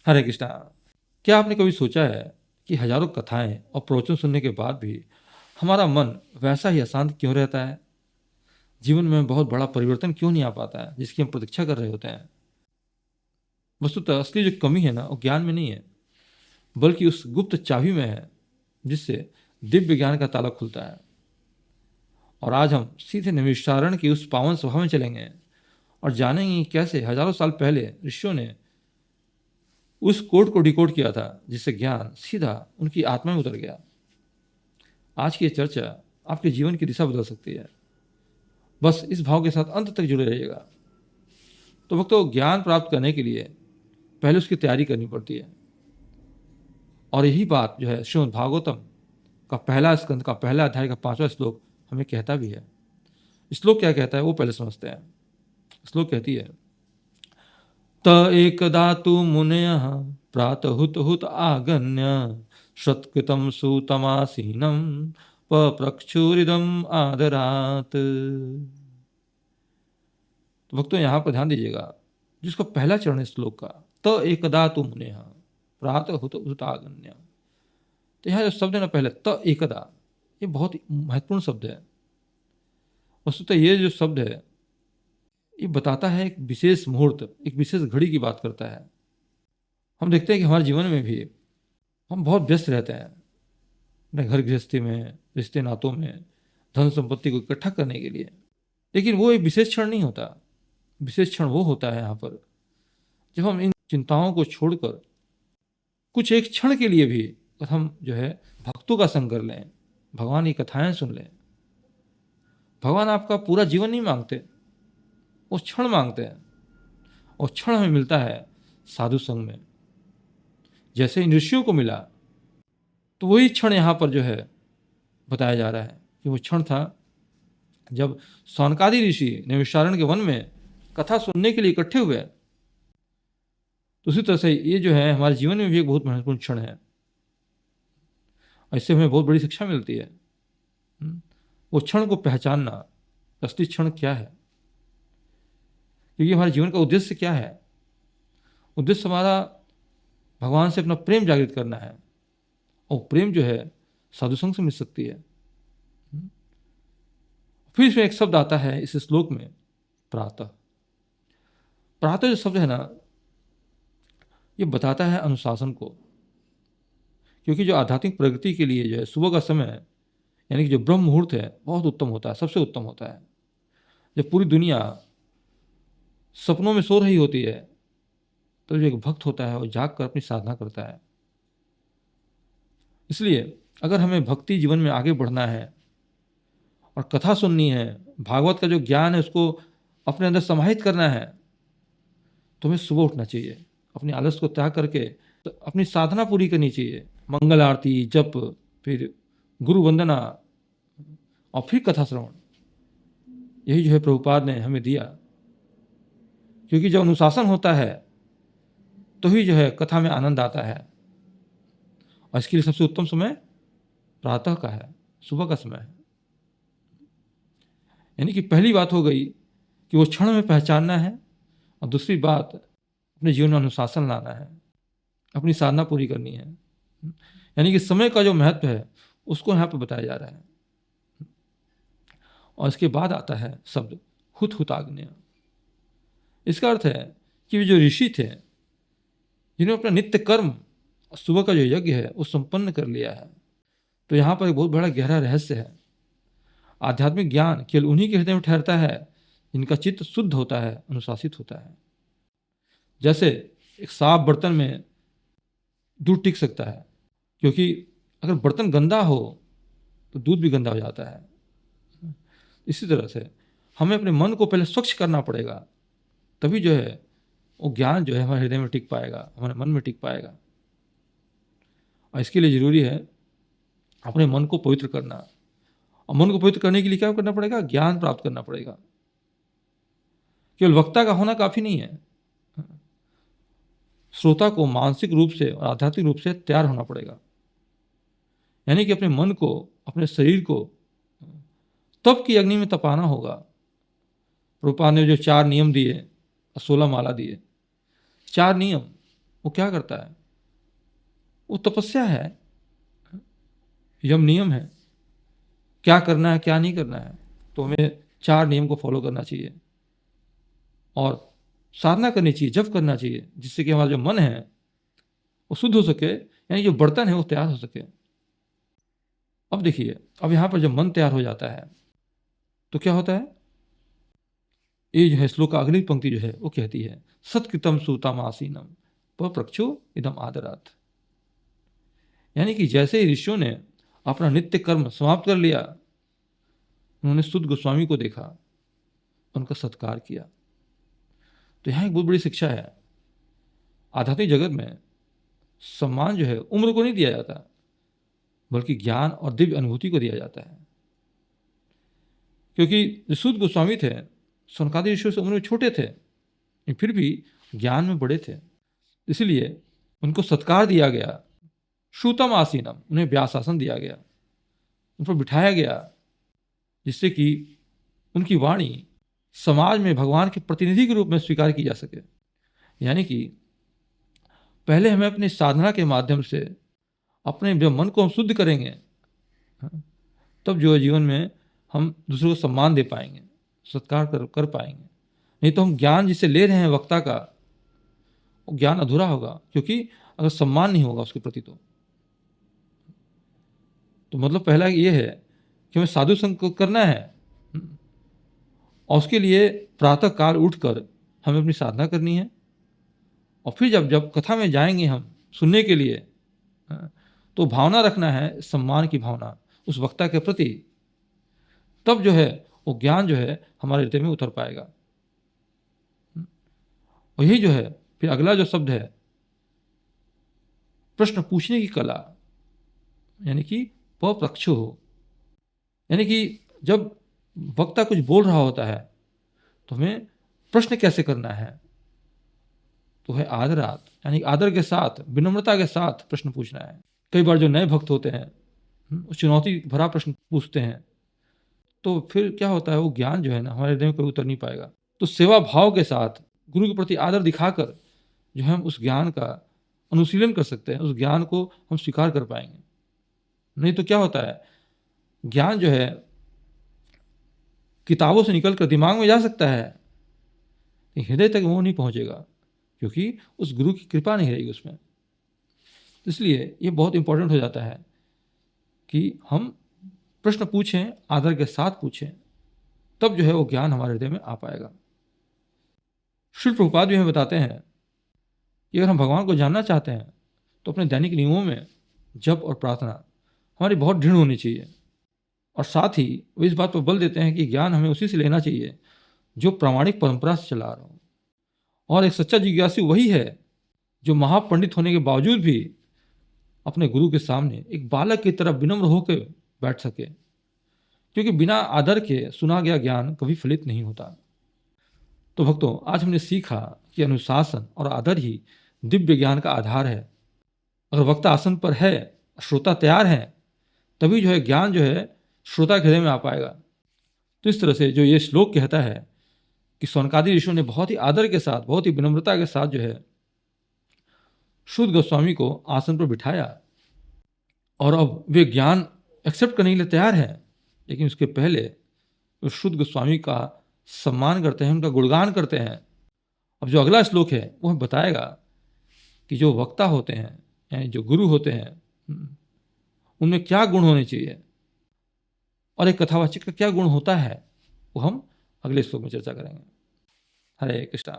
हरे कृष्णा। क्या आपने कभी सोचा है कि हजारों कथाएं और प्रवचन सुनने के बाद भी हमारा मन वैसा ही अशांत क्यों रहता है? जीवन में बहुत बड़ा परिवर्तन क्यों नहीं आ पाता है जिसकी हम प्रतीक्षा कर रहे होते हैं? वस्तुतः असली जो कमी है ना, वो ज्ञान में नहीं है, बल्कि उस गुप्त चाबी में है जिससे दिव्य ज्ञान का ताला खुलता है। और आज हम सीधे निविष्ठारण की उस पावन सभा में चलेंगे और जानेंगे कि कैसे हजारों साल पहले ऋषियों ने उस कोड को डिकोड किया था जिससे ज्ञान सीधा उनकी आत्मा में उतर गया। आज की ये चर्चा आपके जीवन की दिशा बदल सकती है। बस इस भाव के साथ अंत तक जुड़े रहिएगा। तो भक्तों, ज्ञान प्राप्त करने के लिए पहले उसकी तैयारी करनी पड़ती है। और यही बात जो है श्रीमद् भागवतम का पहला स्कंद का पहला अध्याय का 5वां श्लोक हमें कहता भी है। श्लोक क्या कहता है वो पहले समझते हैं। श्लोक कहती है, त एकदा तु मुनयः प्रातहुत हुत आगन्य सत्कृतं सुतमासीनं पप्रक्षुरिदम् आदरात। तो भक्तों, यहाँ पर ध्यान दीजिएगा, जिसको पहला चरण है श्लोक का, त एकदा तु मुनयः प्रातहुत हुत आगन्य। तो यहाँ जो शब्द है ना पहले, त एकदा, ये बहुत महत्वपूर्ण शब्द है। वस्तुतः ये जो शब्द है ये बताता है एक विशेष मुहूर्त, एक विशेष घड़ी की बात करता है। हम देखते हैं कि हमारे जीवन में भी हम बहुत व्यस्त रहते हैं अपने घर गृहस्थी में, रिश्ते नातों में, धन संपत्ति को इकट्ठा करने के लिए। लेकिन वो एक विशेष क्षण नहीं होता। विशेष क्षण वो होता है यहाँ पर जब हम इन चिंताओं को छोड़कर कुछ एक क्षण के लिए भी हम जो है भक्तों का संग कर लें, भगवान की कथाएं सुन लें। भगवान आपका पूरा जीवन नहीं मांगते, वो क्षण मांगते हैं। और क्षण हमें मिलता है साधु संग में। जैसे इन ऋषियों को मिला, तो वही क्षण यहाँ पर जो है बताया जा रहा है कि वो क्षण था जब सौनकादि ऋषि नैमिषारण्य के वन में कथा सुनने के लिए इकट्ठे हुए। तो उसी तरह से ये जो है हमारे जीवन में भी एक बहुत महत्वपूर्ण क्षण है। इससे हमें बहुत बड़ी शिक्षा मिलती है। वो क्षण को पहचानना, असली क्षण क्या है, क्योंकि हमारे जीवन का उद्देश्य क्या है। उद्देश्य हमारा भगवान से अपना प्रेम जागृत करना है। और प्रेम जो है साधु संग से मिल सकती है। फिर इसमें एक शब्द आता है इस श्लोक में, प्रातः। प्रातः जो शब्द है ना, ये बताता है अनुशासन को। क्योंकि जो आध्यात्मिक प्रगति के लिए जो है सुबह का समय, यानी कि जो ब्रह्म मुहूर्त है, बहुत उत्तम होता है, सबसे उत्तम होता है। जब पूरी दुनिया सपनों में सो रही होती है, तो जो एक भक्त होता है वो जाग कर अपनी साधना करता है। इसलिए अगर हमें भक्ति जीवन में आगे बढ़ना है और कथा सुननी है, भागवत का जो ज्ञान है उसको अपने अंदर समाहित करना है, तो हमें सुबह उठना चाहिए, अपनी आलस को त्याग करके तो अपनी साधना पूरी करनी चाहिए। मंगल आरती, जप, फिर गुरु वंदना और फिर कथा श्रवण, यही जो है प्रभुपाद ने हमें दिया। क्योंकि जब अनुशासन होता है तो ही जो है कथा में आनंद आता है। और इसके लिए सबसे उत्तम समय प्रातः का है, सुबह का समय है। यानी कि पहली बात हो गई कि वो क्षण में पहचानना है, और दूसरी बात अपने जीवन में अनुशासन लाना है, अपनी साधना पूरी करनी है। यानी कि समय का जो महत्व है उसको यहाँ पर बताया जा रहा है। और इसके बाद आता है शब्द हुत हुताग्न्य। इसका अर्थ है कि वे जो ऋषि थे जिन्होंने अपना नित्य कर्म, सुबह का जो यज्ञ है वो संपन्न कर लिया है। तो यहाँ पर एक बहुत बड़ा गहरा रहस्य है। आध्यात्मिक ज्ञान केवल उन्हीं के हृदय में ठहरता है जिनका चित्त शुद्ध होता है, अनुशासित होता है। जैसे एक साफ बर्तन में दूध टिक सकता है, क्योंकि अगर बर्तन गंदा हो तो दूध भी गंदा हो जाता है। इसी तरह से हमें अपने मन को पहले स्वच्छ करना पड़ेगा, तभी जो है वो ज्ञान जो है हमारे हृदय में टिक पाएगा, हमारे मन में टिक पाएगा। और इसके लिए जरूरी है अपने मन को पवित्र करना। और मन को पवित्र करने के लिए क्या करना पड़ेगा? ज्ञान प्राप्त करना पड़ेगा। केवल वक्ता का होना काफी नहीं है, श्रोता को मानसिक रूप से और आध्यात्मिक रूप से तैयार होना पड़ेगा। यानी कि अपने मन को, अपने शरीर को तप की अग्नि में तपाना होगा। प्रभुपाद ने जो 4 नियम दिए, 16 माला दिए, 4 नियम वो क्या करता है? वो तपस्या है, यम नियम है, क्या करना है क्या नहीं करना है। तो हमें 4 नियम को फॉलो करना चाहिए और साधना करनी चाहिए, जप करना चाहिए, जिससे कि हमारा जो मन है वो शुद्ध हो सके, यानी जो बर्तन है वो तैयार हो सके। अब देखिए, अब यहाँ पर जब मन तैयार हो जाता है तो क्या होता है? ये जो है श्लोक का अगली पंक्ति जो है वो कहती है, सत्कृतम सूतम आसीनम प्रक्षु इदम आदरात। यानी कि जैसे ही ऋषियों ने अपना नित्य कर्म समाप्त कर लिया, उन्होंने सुत गोस्वामी को देखा, उनका सत्कार किया। तो यहाँ एक बहुत बड़ी शिक्षा है। आध्यात्मिक जगत में सम्मान जो है उम्र को नहीं दिया जाता, बल्कि ज्ञान और दिव्य अनुभूति को दिया जाता है। क्योंकि जो सूत गोस्वामी थे, सनकादि ऋषियों से उम्र में छोटे थे, लेकिन फिर भी ज्ञान में बड़े थे, इसलिए उनको सत्कार दिया गया। श्रुतम आसीनम, उन्हें व्यासासन दिया गया, उन पर बिठाया गया, जिससे कि उनकी वाणी समाज में भगवान के प्रतिनिधि के रूप में स्वीकार की जा सके। यानी कि पहले हमें अपनी साधना के माध्यम से अपने जो मन को हम शुद्ध करेंगे, तब जो जीवन में हम दूसरों को सम्मान दे पाएंगे, सत्कार कर पाएंगे। नहीं तो हम ज्ञान जिसे ले रहे हैं वक्ता का, वो ज्ञान अधूरा होगा, क्योंकि अगर सम्मान नहीं होगा उसके प्रति तो मतलब पहला ये है कि हमें साधु संग करना है, और उसके लिए प्रातः काल उठकर हमें अपनी साधना करनी है। और फिर जब जब कथा में जाएंगे हम सुनने के लिए, तो भावना रखना है, सम्मान की भावना उस वक्ता के प्रति। तब जो है वो ज्ञान जो है हमारे हृदय में उतर पाएगा। और यही जो है फिर अगला जो शब्द है, प्रश्न पूछने की कला, यानी कि पप्रक्षु हो। यानी कि जब वक्ता कुछ बोल रहा होता है तो हमें प्रश्न कैसे करना है, तो है आदरात, यानी आदर के साथ, विनम्रता के साथ प्रश्न पूछना है। कई बार जो नए भक्त होते हैं चुनौती भरा प्रश्न पूछते हैं, तो फिर क्या होता है, वो ज्ञान जो है ना हमारे हृदय में कभी उतर नहीं पाएगा। तो सेवा भाव के साथ गुरु के प्रति आदर दिखाकर जो है हम उस ज्ञान का अनुशीलन कर सकते हैं, उस ज्ञान को हम स्वीकार कर पाएंगे। नहीं तो क्या होता है, ज्ञान जो है किताबों से निकल कर दिमाग में जा सकता है, हृदय तक वो नहीं पहुंचेगा, क्योंकि उस गुरु की कृपा नहीं रहेगी उसमें। इसलिए ये बहुत इंपॉर्टेंट हो जाता है कि हम प्रश्न पूछें, आदर के साथ पूछें, तब जो है वो ज्ञान हमारे हृदय में आ पाएगा। श्री प्रभुपाद भी हमें बताते हैं कि अगर हम भगवान को जानना चाहते हैं तो अपने दैनिक नियमों में जप और प्रार्थना हमारी बहुत दृढ़ होनी चाहिए। और साथ ही वो इस बात पर बल देते हैं कि ज्ञान हमें उसी से लेना चाहिए जो प्रामाणिक परंपरा से चला रहा हो। और एक सच्चा जिज्ञासु वही है जो महापंडित होने के बावजूद भी अपने गुरु के सामने एक बालक की तरह विनम्र होकर बैठ सके, क्योंकि बिना आदर के सुना गया ज्ञान कभी फलित नहीं होता। तो भक्तों, आज हमने सीखा कि अनुशासन और आदर ही दिव्य ज्ञान का आधार है। अगर वक्ता आसन पर है, श्रोता तैयार है, तभी जो है ज्ञान जो है श्रोता के हृदय में आ पाएगा। तो इस तरह से जो ये श्लोक कहता है कि सौनकादि ऋषियों ने बहुत ही आदर के साथ, बहुत ही विनम्रता के साथ जो है शुद्ध गोस्वामी को आसन पर बिठाया, और अब वे ज्ञान एक्सेप्ट करने के लिए तैयार है, लेकिन उसके पहले वो शुद्ध गोस्वामी का सम्मान करते हैं, उनका गुणगान करते हैं। अब जो अगला श्लोक है वो हमें बताएगा कि जो वक्ता होते हैं, यानी जो गुरु होते हैं, उनमें क्या गुण होने चाहिए और एक कथावाचक का क्या गुण होता है, वो हम अगले श्लोक में चर्चा करेंगे। हरे कृष्णा।